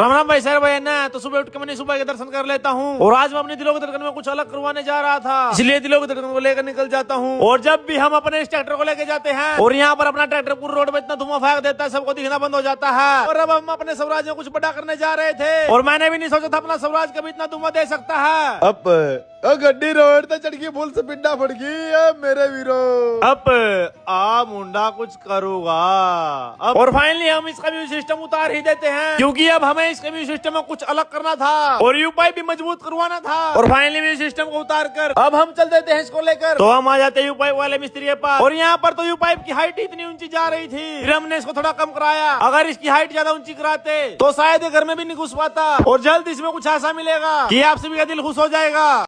राम राम भाई सर भाई ना। तो सुबह उठ के मैंने सुबह के दर्शन कर लेता हूँ और आज मैं अपने दिलों के धड़कन में कुछ अलग करवाने जा रहा था, इसलिए दिलों के धड़कन को लेकर निकल जाता हूँ। और जब भी हम अपने इस ट्रैक्टर को लेके जाते हैं और यहाँ पर अपना ट्रैक्टर पूरी रोड पे इतना धुआं फेंक देता है, सबको दिखना बंद हो जाता है। और अब हम अपने स्वराज में कुछ बड़ा करने जा रहे थे और मैंने भी नहीं सोचा था अपना स्वराज कभी इतना धुआं दे सकता है। अब गड्डी रोड ते चढ़ गई, फुल स्पीडा फट गई मेरे वीरो। अब आ मुंडा कुछ करूंगा अब। और फाइनली हम इसका म्यूजिक सिस्टम उतार ही देते हैं, क्योंकि अब हमें इसके म्यूजिक सिस्टम में कुछ अलग करना था और यू पाइप भी मजबूत करवाना था। और फाइनली म्यूजिक सिस्टम को उतार कर अब हम चल देते हैं इसको लेकर। तो हम आ जाते हैं यू पाइप वाले मिस्त्री के पास और यहाँ पर तो यू पाइप की हाइट इतनी ऊंची जा रही थी, फिर हमने इसको थोड़ा कम कराया। अगर इसकी हाइट ज्यादा ऊंची कराते तो शायद ये घर में भी नहीं घुस पाता और जल्द इसमें कुछ ऐसा मिलेगा कि आप सभी का दिल खुश हो जाएगा।